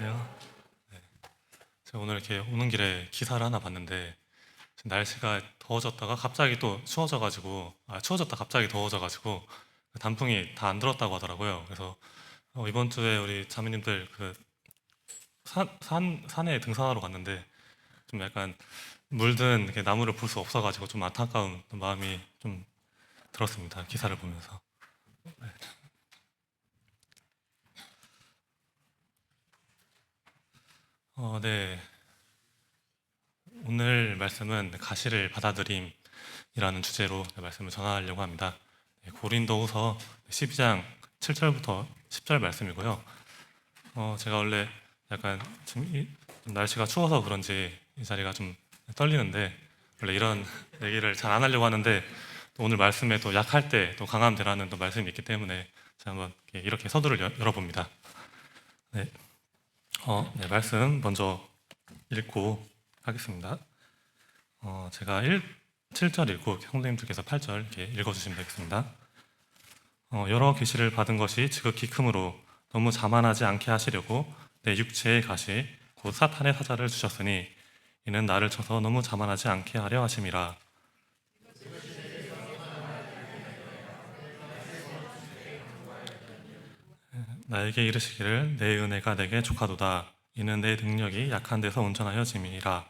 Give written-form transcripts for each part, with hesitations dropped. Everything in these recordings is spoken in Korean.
안녕하세요. 네, 제가 오늘 이렇게 오는 길에 기사를 하나 봤는데 지금 날씨가 더워졌다가 갑자기 또 추워져가지고 추워졌다 갑자기 더워져가지고 단풍이 다 안 들었다고 하더라고요. 그래서 이번 주에 우리 자매님들 그 산에 등산하러 갔는데 좀 약간 물든 이렇게 나무를 볼 수 없어가지고 좀 안타까운 마음이 좀 들었습니다. 기사를 보면서. 네. 오늘 말씀은 가시를 받아들임이라는 주제로 말씀을 전하려고 합니다. 네, 고린도후서 12장 7절부터 10절 말씀이고요. 제가 원래 약간 지금 좀 날씨가 추워서 그런지 이 자리가 좀 떨리는데 원래 이런 얘기를 잘 안 하려고 하는데 또 오늘 말씀에 또 약할 때 또 강함 되라는 또 말씀이 있기 때문에 제가 한번 이렇게 서두를 열어봅니다. 네, 네, 말씀 먼저 읽고 하겠습니다. 제가 7절 읽고 성도님들께서 8절 이렇게 읽어주시면 되겠습니다. 여러 계시를 받은 것이 지극히 크므로 너무 자만하지 않게 하시려고 내 육체의 가시 곧 사탄의 사자를 주셨으니 이는 나를 쳐서 너무 자만하지 않게 하려 하심이라. 나에게 이르시기를 내 은혜가 내게 족하도다. 이는 내 능력이 약한 데서 온전하여짐이라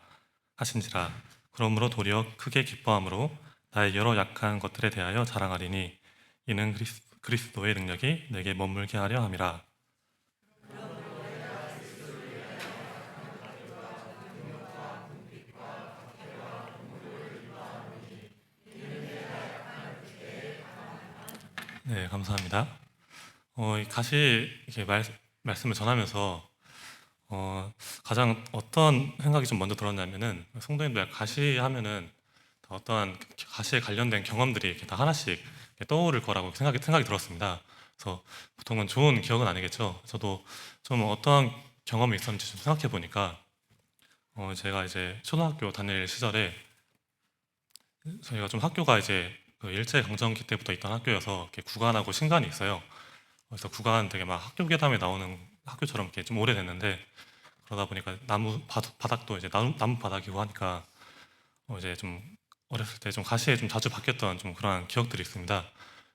하신지라. 그러므로 도리어 크게 기뻐함으로 나의 여러 약한 것들에 대하여 자랑하리니 이는 그리스도의 능력이 내게 머물게 하려 함이라. 네, 감사합니다. 이 가시 이렇게 말씀을 전하면서 가장 어떤 생각이 좀 먼저 들었냐면은 성도님들 가시 하면은 다 어떠한 가시에 관련된 경험들이 이렇게 다 하나씩 이렇게 떠오를 거라고 생각이 들었습니다. 그래서 보통은 좋은 기억은 아니겠죠. 저도 좀 어떠한 경험이 있었는지 좀 생각해 보니까 제가 이제 초등학교 다닐 시절에 저희가 좀 학교가 이제 그 일제 강점기 때부터 있던 학교여서 이렇게 구간하고 신간이 있어요. 그래서 구간 되게 막 학교 괴담에 나오는 학교처럼 이렇게 좀 오래됐는데 그러다 보니까 나무 바닥도 이제 나무 바닥이고 하니까 이제 좀 어렸을 때 좀 가시에 좀 자주 바뀌었던 좀 그런 기억들이 있습니다.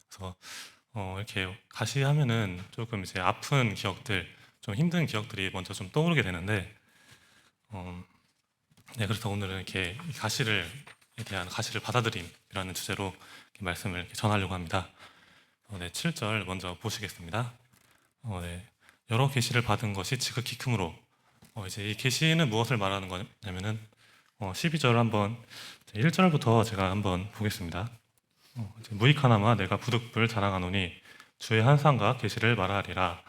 그래서 이렇게 가시 하면은 조금 이제 아픈 기억들, 좀 힘든 기억들이 먼저 좀 떠오르게 되는데, 어, 네, 그래서 오늘은 이렇게 이 가시를 에 대한 가시를 받아들임이라는 주제로 이렇게 말씀을 이렇게 전하려고 합니다. 네, 7절 먼저 보시겠습니다. 네, 여러 계시를 받은 것이 지극히 크므로 이제 이 계시는 무엇을 말하는 거냐면은 12절 한번 1절부터 제가 한번 보겠습니다. 무익하나마 내가 부득불 자랑하노니 주의 한상과 계시를 말하리라.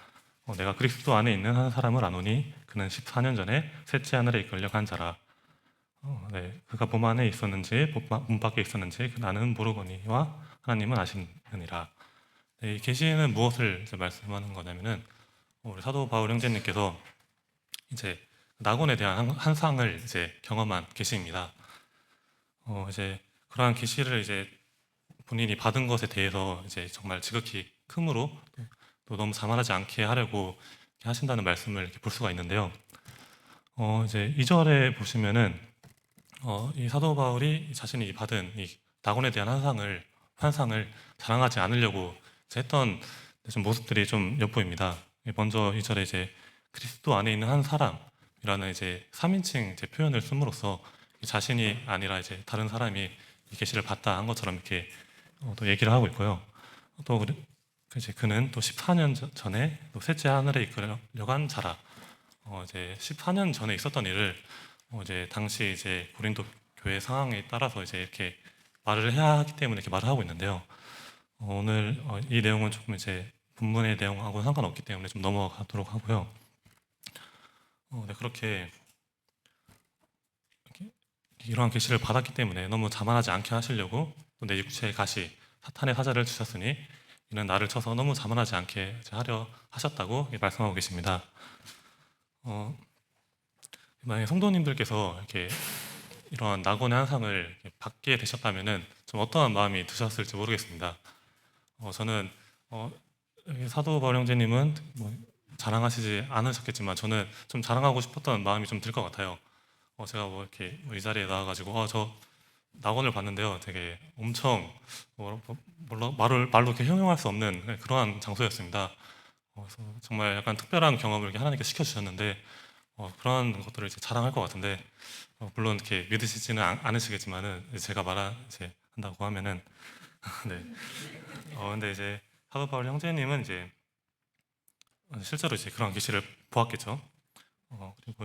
내가 그리스도 안에 있는 한 사람을 아노니 그는 14년 전에 셋째 하늘에 이끌려 간 자라. 네, 그가 몸 안에 있었는지 몸 밖에 있었는지 나는 모르거니와 하나님은 아시느니라. 네, 이 계시는 무엇을 이제 말씀하는 거냐면은 우리 사도 바울 형제님께서 이제 낙원에 대한 한상을 이제 경험한 계시입니다. 이제 그러한 계시를 이제 본인이 받은 것에 대해서 이제 정말 지극히 크므로 또 너무 자만하지 않게 하려고 이렇게 하신다는 말씀을 이렇게 볼 수가 있는데요. 이제 2절에 보시면은 이 사도 바울이 자신이 받은 이 낙원에 대한 환상을 자랑하지 않으려고 이제 했던 좀 모습들이 좀 엿보입니다. 먼저 2절에 이제 그리스도 안에 있는 한 사람이라는 이제 3인칭 이제 표현을 씀으로써 자신이 아니라 이제 다른 사람이 이 계시를 받다 한 것처럼 이렇게 또 얘기를 하고 있고요. 또 이제 그는 또 14년 전에 또 셋째 하늘에 이끌려간 자라. 이제 14년 전에 있었던 일을 이제 당시 이제 고린도 교회 상황에 따라서 이제 이렇게 말을 해야 하기 때문에 이렇게 말을 하고 있는데요. 오늘 이 내용은 조금 이제 본문의 내용하고는 상관없기 때문에 좀 넘어가도록 하고요. 네, 그렇게 이러한 계시를 받았기 때문에 너무 자만하지 않게 하시려고 또 내 육체의 가시 사탄의 사자를 주셨으니 이는 나를 쳐서 너무 자만하지 않게 하려 하셨다고 말씀하고 계십니다. 만약에 성도님들께서 이렇게 이러한 낙원의 한상을 받게 되셨다면은 좀 어떠한 마음이 드셨을지 모르겠습니다. 저는 여기 사도 바울 형제님은 뭐 자랑하시지 않으셨겠지만 저는 좀 자랑하고 싶었던 마음이 좀 들 것 같아요. 제가 뭐 이렇게 뭐이 자리에 나와가지고 저 낙원을 봤는데요. 되게 엄청 말로 이렇게 형용할 수 없는 그러한 장소였습니다. 그래서 정말 약간 특별한 경험을 이렇게 하나님께 시켜주셨는데 그런 것들을 이제 자랑할 것 같은데 물론 이렇게 믿으시지는 않으시겠지만은 제가 이제 한다고 하면은 네. 근데 이제 사도 바울 형제님은 이제 실제로 이제 그런 계시를 보았겠죠. 그리고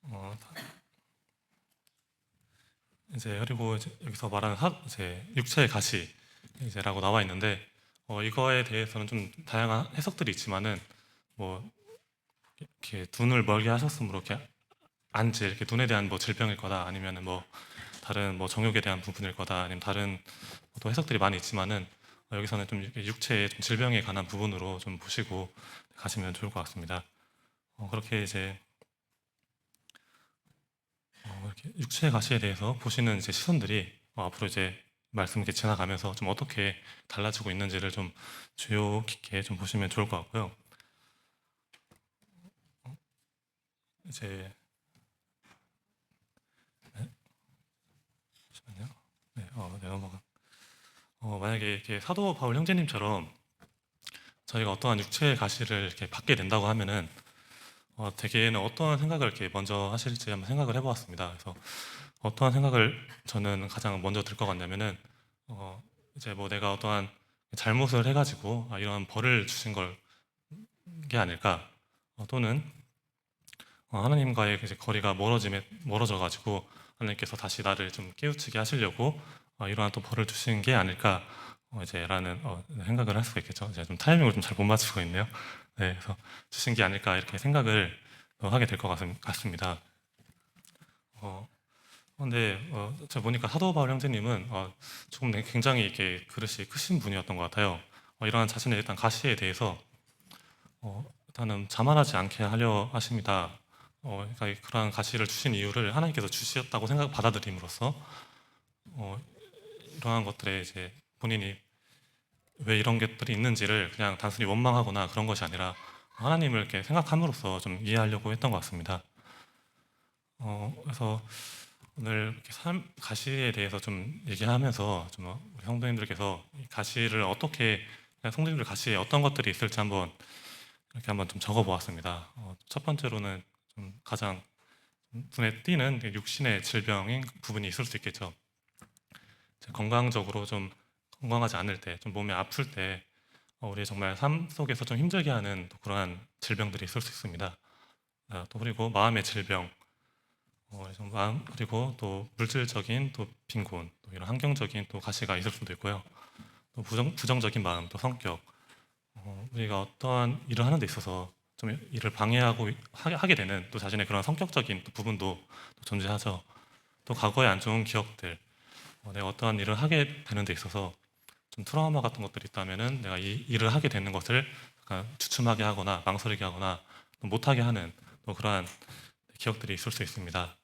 어, 그리고 이제 여기서 말하는 이제 육체의 가시 이제라고 나와 있는데 이거에 대해서는 좀 다양한 해석들이 있지만은 뭐 이렇게 눈을 멀게 하셨으므로 이렇게 안질 이렇게 눈에 대한 뭐 질병일 거다 아니면은 뭐 다른 뭐 정욕에 대한 부분일 거다 아니면 다른 또 해석들이 많이 있지만은 여기서는 좀 이렇게 육체의 좀 질병에 관한 부분으로 좀 보시고 가시면 좋을 것 같습니다. 그렇게 이제 이렇게 육체의 가시에 대해서 보시는 이제 시선들이 앞으로 이제 말씀 이렇게 지나가면서 좀 어떻게 달라지고 있는지를 좀 주요 깊게 좀 보시면 좋을 것 같고요. 이제 네, 잠시만요. 네, 넘어가. 만약에 이렇게 사도 바울 형제님처럼 저희가 어떠한 육체의 가시를 이렇게 받게 된다고 하면은 대개는 어떠한 생각을 이렇게 먼저 하실지 한번 생각을 해보았습니다. 그래서 어떠한 생각을 저는 가장 먼저 들 것 같냐면은 이제 뭐 내가 어떠한 잘못을 해가지고 이런 벌을 주신 걸 게 아닐까 또는 하나님과의 이제 거리가 멀어져가지고 하나님께서 다시 나를 좀 깨우치게 하시려고 이러한 또 벌을 주신 게 아닐까 이제라는 생각을 할 수가 있겠죠. 제가 좀 타이밍을 좀 잘 못 맞추고 있네요. 네, 그래서 주신 게 아닐까 이렇게 생각을 하게 될 것 같습니다. 어, 근데 제가 보니까 사도 바울 형제님은 조금 굉장히 이렇게 그릇이 크신 분이었던 것 같아요. 이러한 자신의 일단 가시에 대해서 일단은 자만하지 않게 하려 하십니다. 그러니까 그러한 가시를 주신 이유를 하나님께서 주셨다고 받아들임으로써 어, 이러한 것들에 이제 본인이 왜 이런 것들이 있는지를 그냥 단순히 원망하거나 그런 것이 아니라 하나님을 이렇게 생각함으로써 좀 이해하려고 했던 것 같습니다. 그래서 오늘 이렇게 가시에 대해서 좀 얘기하면서 좀 우리 성도님들께서 이 가시를 어떻게 그냥 성도님들 가시에 어떤 것들이 있을지 이렇게 한번 좀 적어보았습니다. 첫 번째로는 좀 가장 눈에 띄는 육신의 질병인 부분이 있을 수 있겠죠. 건강적으로 좀 건강하지 않을 때, 좀 몸이 아플 때, 우리 정말 삶 속에서 좀 힘들게 하는 또 그러한 질병들이 있을 수 있습니다. 또 그리고 마음의 질병, 그리고 또 물질적인 또 빈곤, 또 이런 환경적인 또 가시가 있을 수도 있고요. 또 부정적인 마음, 또 성격, 우리가 어떠한 일을 하는 데 있어서 좀 일을 방해하고 하게 되는 또 자신의 그런 성격적인 또 부분도 또 존재하죠. 또 과거의 안 좋은 기억들, 내가 어떠한 일을 하게 되는 데 있어서 좀 트라우마 같은 것들이 있다면은 내가 이 일을 하게 되는 것을 약간 주춤하게 하거나 망설이게 하거나 또 못하게 하는 또 그러한 기억들이 있을 수 있습니다.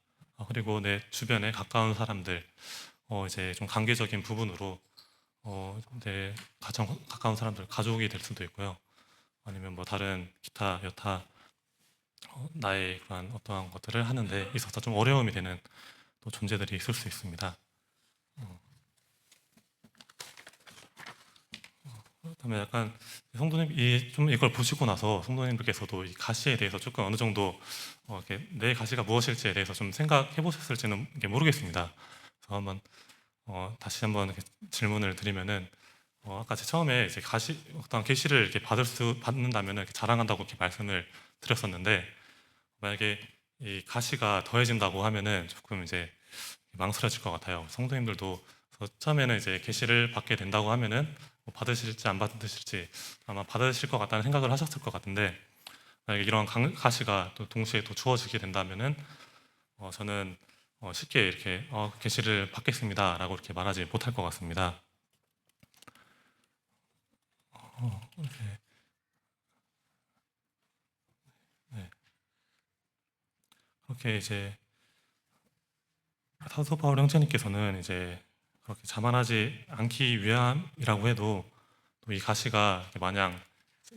그리고 내 주변에 가까운 사람들, 이제 좀 관계적인 부분으로 내 가장 가까운 사람들, 가족이 될 수도 있고요. 아니면 뭐 다른 기타 여타 나의 그런 어떠한 것들을 하는데 있어서 좀 어려움이 되는 또 존재들이 있을 수 있습니다. 그다음에 약간 성도님 좀 이걸 보시고 나서 성도님들께서도 이 가시에 대해서 조금 어느 정도 이렇게 내 가시가 무엇일지에 대해서 좀 생각해 보셨을지는 이게 모르겠습니다. 그래서 한번 다시 한번 이렇게 질문을 드리면은 아까 제 처음에 이제 어떤 계시를 이렇게 받는다면은 이렇게 자랑한다고 이렇게 말씀을 드렸었는데 만약에 이 가시가 더해진다고 하면은 조금 이제 망설여질 것 같아요. 성도님들도 그래서 처음에는 이제 계시를 받게 된다고 하면은 뭐 받으실지 안 받으실지 아마 받으실 것 같다는 생각을 하셨을 것 같은데 만약에 이런 가시가 또 동시에 또 주어지게 된다면은 저는 쉽게 이렇게 계시를 받겠습니다라고 이렇게 말하지 못할 것 같습니다. 이렇게 네. 그렇게 이제 사도 바울 형제님께서는 이제 그렇게 자만하지 않기 위함이라고 해도 또 이 가시가 마냥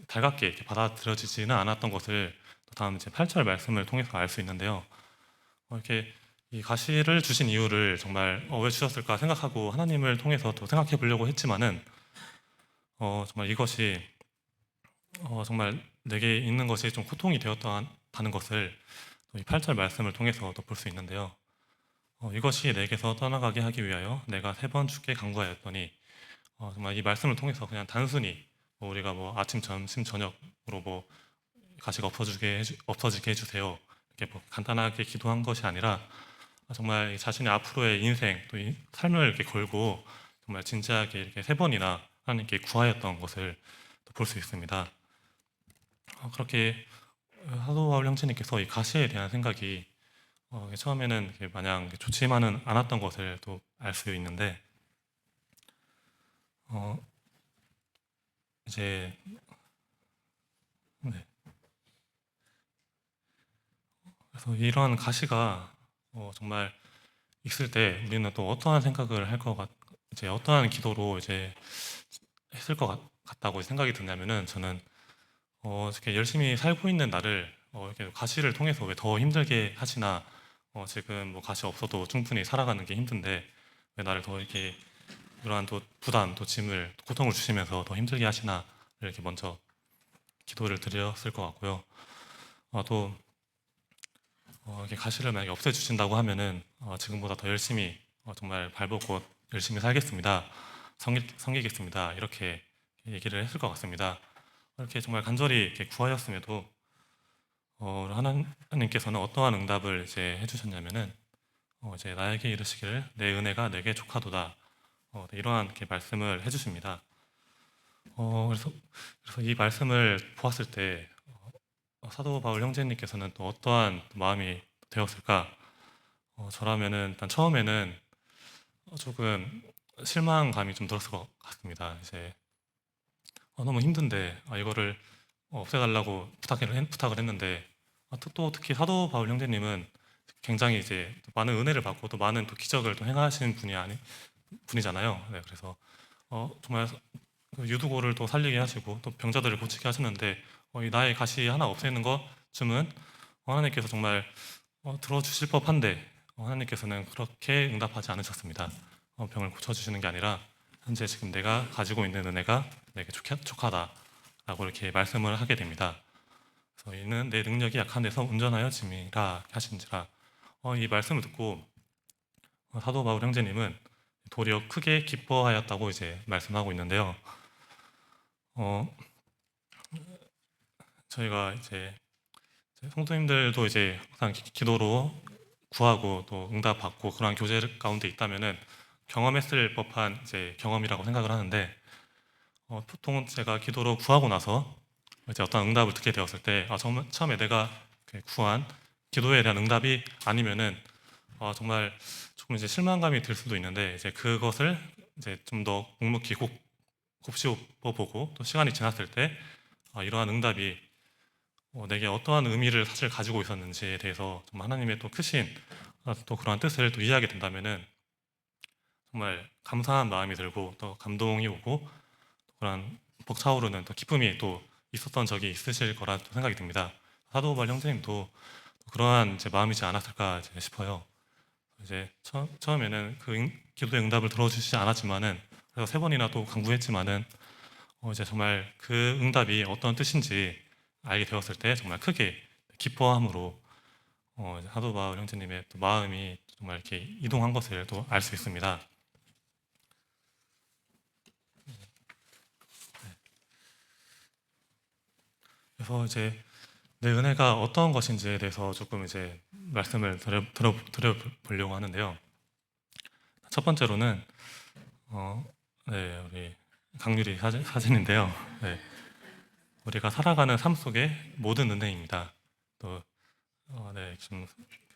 달갑게 이렇게 받아들여지지는 않았던 것을 또 다음 이제 8절 말씀을 통해서 알 수 있는데요. 이렇게 이 가시를 주신 이유를 정말 왜 주셨을까 생각하고 하나님을 통해서 또 생각해 보려고 했지만은 정말 이것이 정말 내게 있는 것이 좀 고통이 되었다는 것을 이 8절 말씀을 통해서 또 볼 수 있는데요. 이것이 내게서 떠나가게 하기 위하여 내가 3번 주께 간구하였더니 정말 이 말씀을 통해서 그냥 단순히 뭐 우리가 뭐 아침, 점심, 저녁으로 뭐 가시가 없어지게 해주세요. 이렇게 뭐 간단하게 기도한 것이 아니라 정말 자신의 앞으로의 인생 또 삶을 이렇게 걸고 정말 진지하게 이렇게 3번이나 하나님께 구하였던 것을 볼 수 있습니다. 그렇게 사도 바울 형제님께서 이 가시에 대한 생각이 처음에는 마냥 좋지만은 않았던 것을 또 알 수 있는데 어, 이제 네. 그래서 이런 가시가 정말 있을 때 우리는 또 어떠한 생각을 할 것 이제 어떠한 기도로 이제 했을 것 같다고 생각이 드냐면은 저는 이렇게 열심히 살고 있는 나를 이렇게 가시를 통해서 왜 더 힘들게 하시나 지금 뭐 가시 없어도 충분히 살아가는 게 힘든데 왜 나를 더 이렇게 이러한 또 부담, 또 짐을, 또 고통을 주시면서 더 힘들게 하시나 이렇게 먼저 기도를 드렸을 것 같고요. 또 이렇게 가시를 만약에 없애주신다고 하면은 지금보다 더 열심히 정말 발벗고 열심히 살겠습니다. 섬기겠습니다. 이렇게 얘기를 했을 것 같습니다. 이렇게 정말 간절히 이렇게 구하였음에도 하나님께서는 어떠한 응답을 이제 해주셨냐면은 이제 나에게 이르시기를 내 은혜가 내게 족하도다. 네, 이러한 이렇게 말씀을 해주십니다. 그래서 이 말씀을 보았을 때 사도 바울 형제님께서는 또 어떠한 마음이 되었을까? 저라면은 일단 처음에는 조금 실망감이 좀 들었을 것 같습니다. 이제 너무 힘든데 이거를 없애달라고 부탁을 했는데 또 특히 사도 바울 형제님은 굉장히 이제 많은 은혜를 받고 또 많은 또 기적을 또 행하시는 분이잖아요. 네, 그래서 정말 그 유두고를 또 살리게 하시고 또 병자들을 고치게 하셨는데 이 나의 가시 하나 없애는 것쯤은 하나님께서 정말 들어주실 법한데 하나님께서는 그렇게 응답하지 않으셨습니다. 병을 고쳐주시는 게 아니라 현재 지금 내가 가지고 있는 은혜가 내게 족하다라고 이렇게 말씀을 하게 됩니다. 그래서 이는 내 능력이 약한 데서 운전하여 짐이라 하신지라. 이 말씀을 듣고 사도 바울 형제님은 도리어 크게 기뻐하였다고 이제 말씀하고 있는데요. 어, 저희가 이제 성도님들도 이제 항상 기도로 구하고 또 응답 받고 그런 교제 가운데 있다면은 경험했을 법한 이제 경험이라고 생각을 하는데 보통 제가 기도로 구하고 나서 이제 어떤 응답을 듣게 되었을 때 처음에 내가 구한 기도에 대한 응답이 아니면은 정말 조금 이제 실망감이 들 수도 있는데 이제 그것을 이제 좀 더 묵묵히 곱씹어 보고 또 시간이 지났을 때 이러한 응답이 내게 어떠한 의미를 사실 가지고 있었는지에 대해서 좀 하나님의 또 크신 또 그러한 뜻을 또 이해하게 된다면은 정말 감사한 마음이 들고 또 감동이 오고 또 그런 벅차오르는 또 기쁨이 또 있었던 적이 있으실 거라 또 생각이 듭니다. 사도 바울 형제님도 그러한 이제 마음이지 않았을까 이제 싶어요. 이제 처음에는 그 기도의 응답을 들어주시지 않았지만은 그래서 3번이나 또 간구했지만은 이제 정말 그 응답이 어떤 뜻인지 알게 되었을 때 정말 크게 기뻐함으로 이제 사도 바울 형제님의 또 마음이 정말 이렇게 이동한 것을 또 알 수 있습니다. 그래서 이제 내 은혜가 어떤 것인지에 대해서 조금 이제 말씀을 드려보려고 하는데요. 첫 번째로는 네, 우리 강유리 사진인데요. 네, 우리가 살아가는 삶 속의 모든 은혜입니다. 또 네, 지금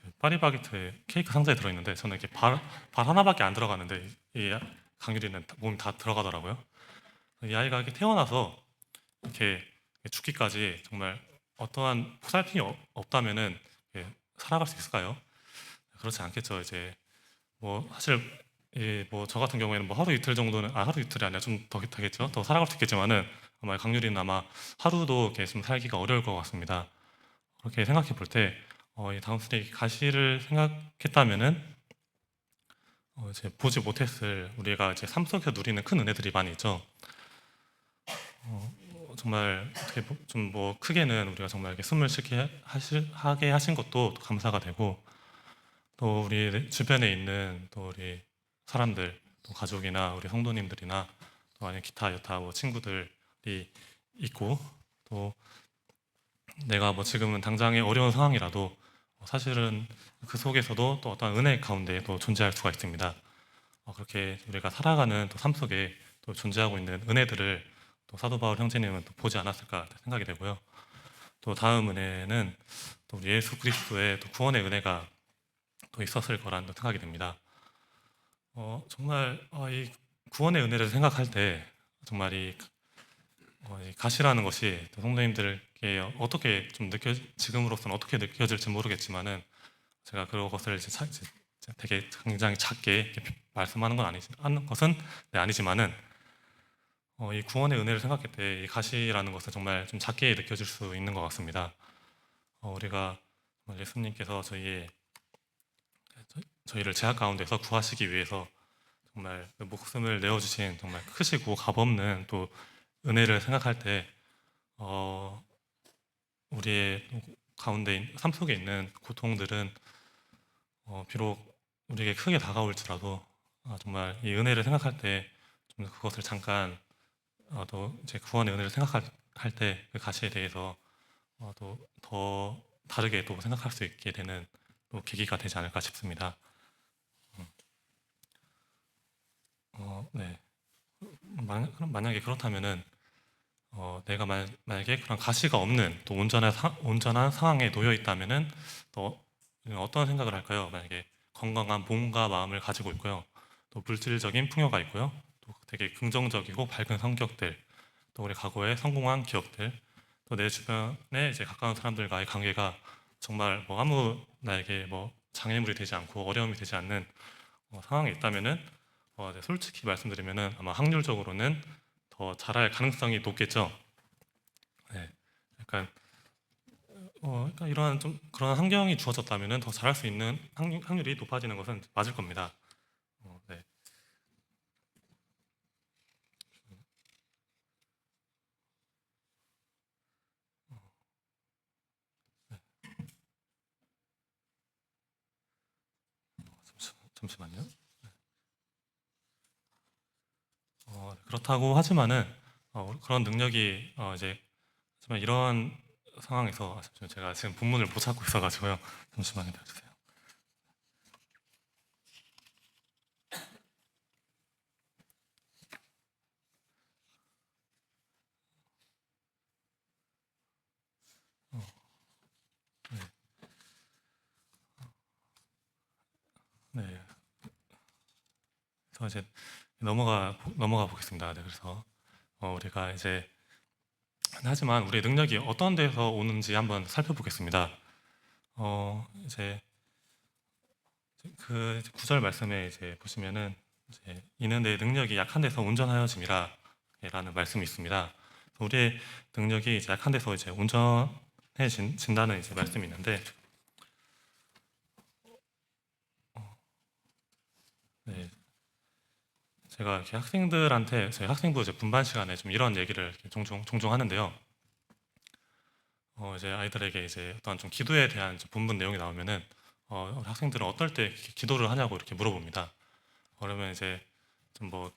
그 파리바게트 케이크 상자에 들어있는데 저는 이렇게 발 하나밖에 안 들어가는데 이 강유리는 몸이 다 들어가더라고요. 이 아이가 이렇게 태어나서 이렇게 죽기까지 정말 어떠한 보살핌이 없다면은 살아갈 수 있을까요? 그렇지 않겠죠. 이제 뭐 사실 뭐 저 같은 경우에는 뭐 하루 이틀 정도는 하루 이틀이 아니라 좀 더 되겠죠. 더 살아갈 수 있겠지만은 아마 강유리는 아마 하루도 이렇게 좀 살기가 어려울 것 같습니다. 그렇게 생각해 볼 때 이 다운스테이 가시를 생각했다면은 이제 보지 못했을 우리가 이제 삶 속에서 누리는 큰 은혜들이 많이 있죠. 정말 어떻게 좀 뭐 크게는 우리가 정말 이렇게 숨을 쉬게 하게 하신 것도 감사가 되고, 또 우리 주변에 있는 또 우리 사람들, 또 가족이나 우리 성도님들이나 또 아니면 기타 여타 뭐 친구들이 있고, 또 내가 뭐 지금은 당장의 어려운 상황이라도 사실은 그 속에서도 또 어떤 은혜 가운데 또 존재할 수가 있습니다. 그렇게 우리가 살아가는 또 삶 속에 또 존재하고 있는 은혜들을 또 사도 바울 형제님은 또 보지 않았을까 생각이 되고요. 또 다음 은혜는 또 우리 예수 그리스도의 또 구원의 은혜가 또 있었을 거라는 생각이 됩니다. 정말 이 구원의 은혜를 생각할 때 정말 이 가시라는 것이 또 성도님들께 어떻게 좀 지금으로서는 어떻게 느껴질지 모르겠지만은 제가 그것을 이제 되게 굉장히 작게 이렇게 말씀하는 건 하는 것은 아니지만은 이 구원의 은혜를 생각할 때 이 가시라는 것은 정말 좀 작게 느껴질 수 있는 것 같습니다. 우리가 정말 예수님께서 저희를 죄악 가운데서 구하시기 위해서 정말 그 목숨을 내어주신 정말 크시고 값없는 또 은혜를 생각할 때 우리의 가운데 삶 속에 있는 고통들은 비록 우리에게 크게 다가올지라도 정말 이 은혜를 생각할 때 좀 그것을 잠깐 또 이제 구원의 은혜를 생각할 때 그 가시에 대해서 또 더 다르게 또 생각할 수 있게 되는 또 계기가 되지 않을까 싶습니다. 네. 그럼 만약에 그렇다면은 내가 만약에 그런 가시가 없는 또 온전한 상황에 놓여 있다면은 또 어떤 생각을 할까요? 만약에 건강한 몸과 마음을 가지고 있고요. 또 물질적인 풍요가 있고요. 또 되게 긍정적이고 밝은 성격들, 또 우리 과거에 성공한 기억들, 또 내 주변에 이제 가까운 사람들과의 관계가 정말 뭐 아무 나에게 뭐 장애물이 되지 않고 어려움이 되지 않는 상황에 있다면은 이제 솔직히 말씀드리면은 아마 확률적으로는 더 잘할 가능성이 높겠죠. 네. 약간 그러니까 이러한 좀 그런 환경이 주어졌다면은 더 잘할 수 있는 확률이 높아지는 것은 맞을 겁니다. 네. 잠시만요. 그렇다고 하지만은 그런 능력이 이제 하지만 이런 상황에서 잠시만 제가 지금 본문을 못 찾고 있어가지고요. 잠시만 기다려주세요. 네. 그래서 이제 넘어가 보겠습니다. 네, 그래서 우리가 이제 하지만 우리의 능력이 어떤 데서 오는지 한번 살펴보겠습니다. 이제 그 구절 말씀에 이제 보시면은 이제 이는 내 능력이 약한 데서 온전하여짐이라 라는 말씀이 있습니다. 우리의 능력이 이제 약한 데서 이제 온전해진다는 이제 말씀이 있는데, 네, 제가 이렇게 학생들한테 저희 학생부 이제 분반 시간에 좀 이런 얘기를 이렇게 종종 하는데요. 이제 아이들에게 이제 어떤 좀 기도에 대한 이제 본문 내용이 나오면은 우리 학생들은 어떨 때 이렇게 기도를 하냐고 이렇게 물어봅니다. 그러면 이제 좀 뭐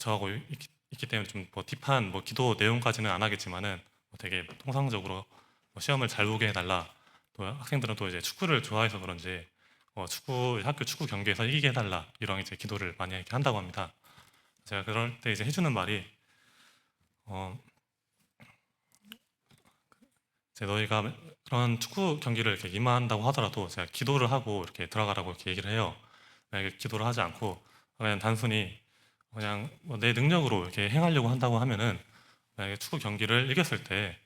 저하고 있기 때문에 좀 뭐 딥한 뭐 기도 내용까지는 안 하겠지만은 뭐 되게 통상적으로 뭐 시험을 잘 보게 해달라. 또 학생들은 또 이제 축구를 좋아해서 그런지 학교 축구 경기에서 이기게 해달라 이런 이제 기도를 많이 이렇게 한다고 합니다. 제가 그럴 때 이제 해주는 말이 어, 이제 너희가 그런 축구 경기를 이렇게 임한다고 하더라도 제가 기도를 하고 이렇게 들어가라고 이렇게 얘기를 해요. 만약에 기도를 하지 않고 그냥 단순히 그냥 뭐내 능력으로 이렇게 행하려고 한다고 하면은 만약에 축구 경기를 이겼을 때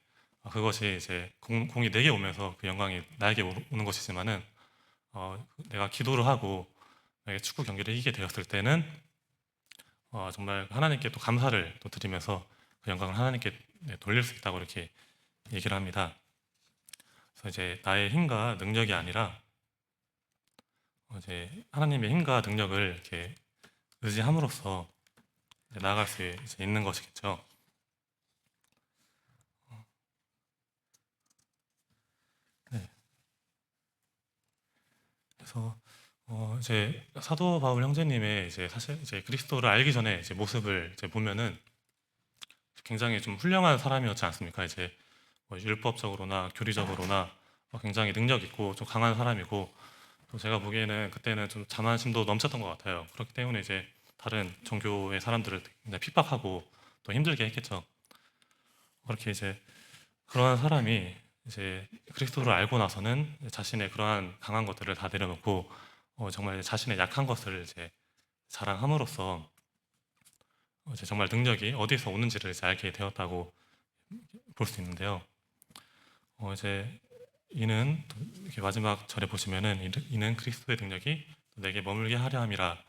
그것이 이제 공이 내게 오면서 그 영광이 나에게 오는 것이지만은 내가 기도를 하고 만약에 축구 경기를 이기게 되었을 때는 정말 하나님께 또 감사를 또 드리면서 그 영광을 하나님께 돌릴 수 있다고 이렇게 얘기를 합니다. 그래서 이제 나의 힘과 능력이 아니라 이제 하나님의 힘과 능력을 이렇게 의지함으로써 이제 나아갈 수 이제 있는 것이겠죠. 네. 그래서 이제 사도 바울 형제님의 이제 사실 이제 그리스도를 알기 전에 이제 모습을 이제 보면은 굉장히 좀 훌륭한 사람이었지 않습니까? 이제 뭐 율법적으로나 교리적으로나 굉장히 능력 있고 좀 강한 사람이고, 또 제가 보기에는 그때는 좀 자만심도 넘쳤던 것 같아요. 그렇기 때문에 이제 다른 종교의 사람들을 굉장히 핍박하고 또 힘들게 했겠죠. 그렇게 이제 그러한 사람이 이제 그리스도를 알고 나서는 자신의 그러한 강한 것들을 다 내려놓고 정말 자신의 약한 것을 이제 자랑함으로써 이제 정말 능력이 어디서 오는지를 이제 알게 되었다고 볼 수 있는데요. 이제 이는 이렇게 마지막 절에 보시면은 이는 그리스도의 능력이 내게 머물게 하려 함이라.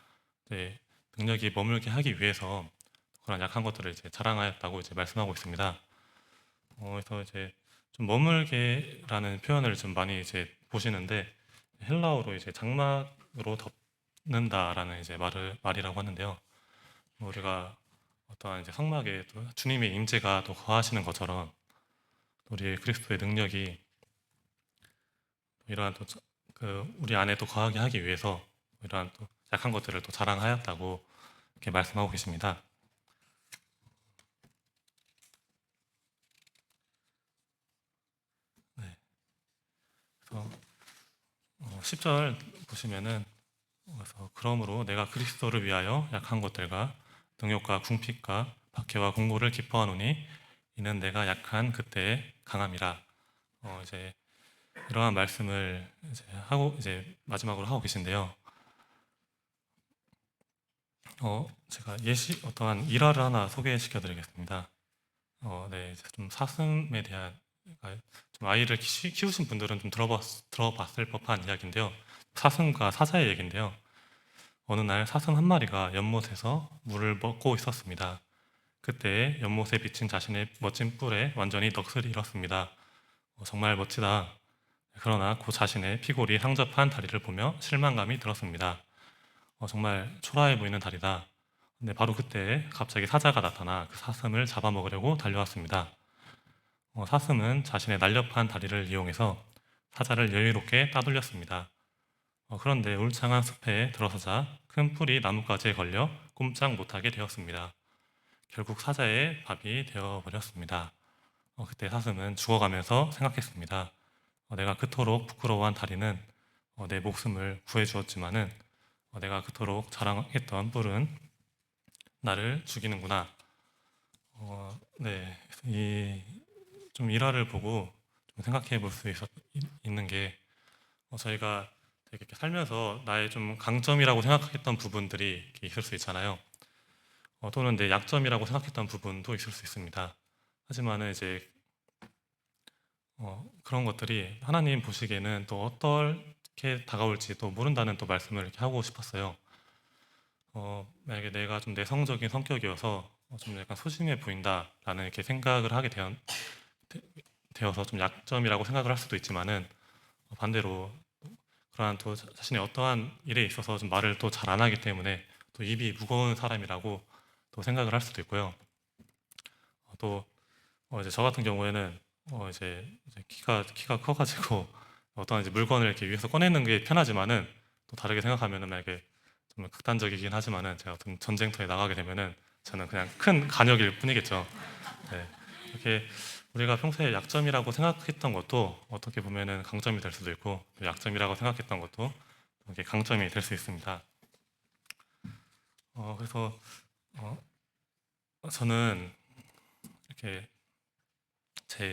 네, 능력이 머물게 하기 위해서 그런 약한 것들을 이제 자랑하였다고 이제 말씀하고 있습니다. 그래서 이제 좀 머물게라는 표현을 좀 많이 이제 보시는데, 헬라어로 이제 장막으로 덮는다라는 이제 말이라고 하는데요. 우리가 어떠한 이제 성막에 또 주님의 임재가 또 거하시는 것처럼 우리 그리스도의 능력이 이러한 또 그 우리 안에 또 거하게 하기 위해서 이러한 또 약한 것들을 또 자랑하였다고 이렇게 말씀하고 계십니다. 네. 그래서 10절 보시면은, 그래서 그러므로 내가 그리스도를 위하여 약한 것들과 능욕과 궁핍과 박해와 공고를 기뻐하노니 이는 내가 약한 그때의 강함이라. 이제 이러한 말씀을 이제 하고 이제 마지막으로 하고 계신데요. 제가 어떠한 일화를 하나 소개시켜 드리겠습니다. 네, 이제 좀 사슴에 대한, 그러니까 좀 아이를 키우신 분들은 좀 들어봤을 법한 이야기인데요. 사슴과 사자의 얘기인데요. 어느 날 사슴 한 마리가 연못에서 물을 먹고 있었습니다. 그때 연못에 비친 자신의 멋진 뿔에 완전히 넋을 잃었습니다. 정말 멋지다. 그러나 그 자신의 피골이 상접한 다리를 보며 실망감이 들었습니다. 정말 초라해 보이는 다리다. 근데 바로 그때 갑자기 사자가 나타나 그 사슴을 잡아먹으려고 달려왔습니다. 사슴은 자신의 날렵한 다리를 이용해서 사자를 여유롭게 따돌렸습니다. 그런데 울창한 숲에 들어서자 큰 뿔이 나뭇가지에 걸려 꼼짝 못하게 되었습니다. 결국 사자의 밥이 되어버렸습니다. 그때 사슴은 죽어가면서 생각했습니다. 내가 그토록 부끄러워한 다리는 내 목숨을 구해주었지만은 내가 그토록 자랑했던 뿔은 나를 죽이는구나. 네, 이 좀 일화를 보고 좀 생각해 볼 수 있는 게, 저희가 되게 이렇게 살면서 나의 좀 강점이라고 생각했던 부분들이 이렇게 있을 수 있잖아요. 또는 내 약점이라고 생각했던 부분도 있을 수 있습니다. 하지만은 이제 그런 것들이 하나님 보시기에는 또 어떻게 다가올지 또 모른다는 또 말씀을 이렇게 하고 싶었어요. 만약에 내가 좀 내성적인 성격이어서 좀 약간 소심해 보인다라는 이렇게 생각을 하게 되어서 좀 약점이라고 생각을 할 수도 있지만은, 반대로 그러한 또 자신의 어떠한 일에 있어서 좀 말을 또 잘 안 하기 때문에 또 입이 무거운 사람이라고 또 생각을 할 수도 있고요. 또 이제 저 같은 경우에는 이제 키가 커가지고 어떤 이제 물건을 이렇게 위에서 꺼내는 게 편하지만은, 또 다르게 생각하면은 만약에 좀 극단적이긴 하지만은 제가 어떤 전쟁터에 나가게 되면은 저는 그냥 큰 간역일 뿐이겠죠. 네. 이렇게 우리가 평소에 약점이라고 생각했던 것도 어떻게 보면은 강점이 될 수도 있고, 또 약점이라고 생각했던 것도 이렇게 강점이 될 수 있습니다. 그래서 어, 저는 이렇게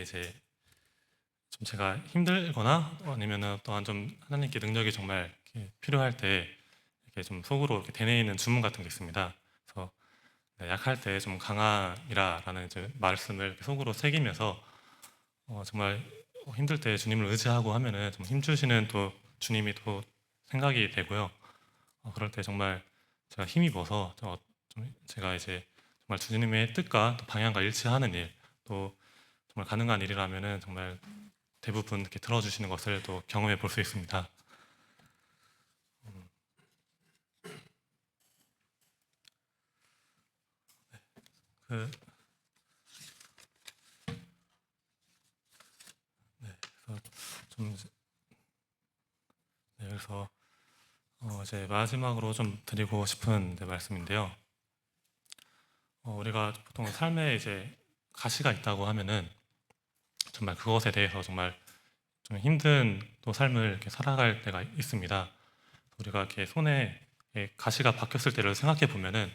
이제 좀 제가 힘들거나 아니면은 또한 좀 하나님께 능력이 정말 이렇게 필요할 때 이렇게 좀 속으로 이렇게 되뇌이는 주문 같은 게 있습니다. 그래서 네, 약할 때 좀 강하리라라는 이제 말씀을 이렇게 속으로 새기면서 정말 힘들 때 주님을 의지하고 하면은 좀 힘주시는 또 주님이 또 생각이 되고요. 그럴 때 정말 제가 힘입어서 좀 제가 이제 정말 주님의 뜻과 또 방향과 일치하는 일, 또 정말 가능한 일이라면은 정말 대부분 이렇게 들어주시는 것을 또 경험해 볼 수 있습니다. 그, 네, 그래서 좀 네, 그래서 이제 마지막으로 좀 드리고 싶은 말씀인데요. 우리가 보통 삶에 이제 가시가 있다고 하면은 정말 그것에 대해서 정말 좀 힘든 또 삶을 이렇게 살아갈 때가 있습니다. 우리가 이렇게 손에 이렇게 가시가 박혔을 때를 생각해 보면은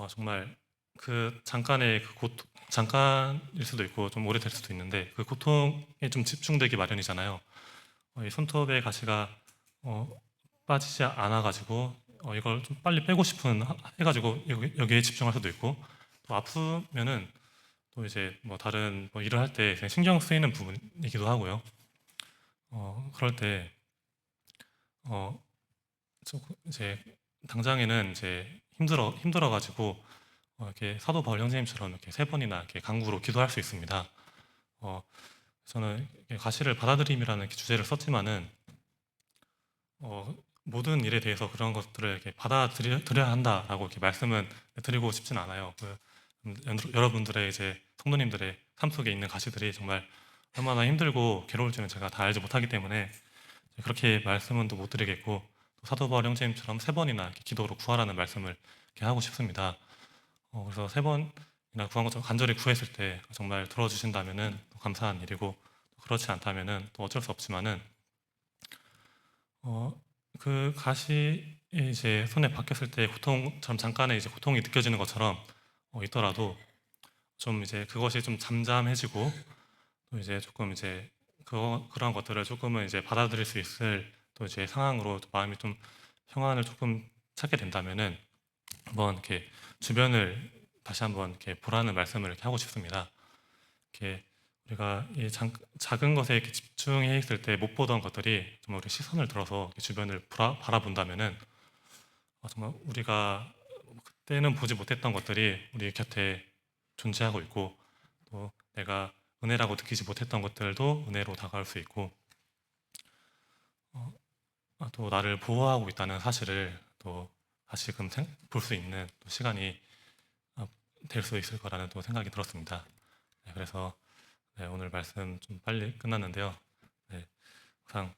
정말 그 잠깐의 그 고통, 잠깐일 수도 있고 좀 오래될 수도 있는데 그 고통에 좀 집중되기 마련이잖아요. 이 손톱에 가시가 어, 빠지지 않아가지고 이걸 좀 빨리 빼고 싶은 해가지고 여기에 집중할 수도 있고 또 아프면은 또 이제 뭐 다른 뭐 일을 할 때 신경 쓰이는 부분이기도 하고요. 그럴 때 어, 이제 당장에는 이제 힘들어가지고 이렇게 사도 바울 형제님처럼 이렇게 3번이나 이렇게 간구로 기도할 수 있습니다. 어, 저는 이렇게 가시를 받아들임이라는 이렇게 주제를 썼지만은 모든 일에 대해서 그런 것들을 이렇게 받아들여야 한다라고 이렇게 말씀은 드리고 싶진 않아요. 여러분들의 이제 성도님들의 삶 속에 있는 가시들이 정말 얼마나 힘들고 괴로울지는 제가 다 알지 못하기 때문에 그렇게 말씀은 또 못 드리겠고 또 사도 바울 형제님처럼 3번이나 기도로 구하라는 말씀을 이렇게 하고 싶습니다. 그래서 3번이나 구한 것처럼 간절히 구했을 때 정말 들어주신다면은 또 감사한 일이고 그렇지 않다면은 또 어쩔 수 없지만은 어, 그 가시 이제 손에 박혔을 때 고통처럼 잠깐의 이제 고통이 느껴지는 것처럼 있더라도 좀 이제 그것이 좀 잠잠해지고 또 이제 조금 이제 그런 것들을 조금은 이제 받아들일 수 있을 또 이제 상황으로 또 마음이 좀 평안을 조금 찾게 된다면은 한번 이렇게 주변을 다시 한번 이렇게 보라는 말씀을 이렇게 하고 싶습니다. 이렇게 우리가 이 작은 것에 이렇게 집중해 있을 때 못 보던 것들이 정말 우리 시선을 들어서 주변을 바라본다면은 정말 우리가 그때는 보지 못했던 것들이 우리 곁에 존재하고 있고 또 내가 은혜라고 느끼지 못했던 것들도 은혜로 다가올 수 있고 어, 또 나를 보호하고 있다는 사실을 또 다시금 볼 수 있는 또 시간이 될 수 있을 거라는 또 생각이 들었습니다. 네, 그래서 네, 오늘 말씀 좀 빨리 끝났는데요. 네, 항상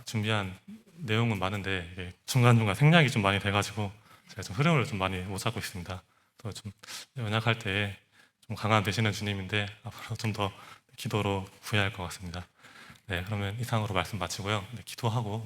준비한 내용은 많은데 이게 중간중간 생략이 좀 많이 돼가지고 제가 좀 흐름을 좀 많이 못 잡고 있습니다. 또 좀 연약할 때 좀 강한 되시는 주님인데 앞으로 좀 더 기도로 구해야 할 것 같습니다. 네, 그러면 이상으로 말씀 마치고요. 네, 기도하고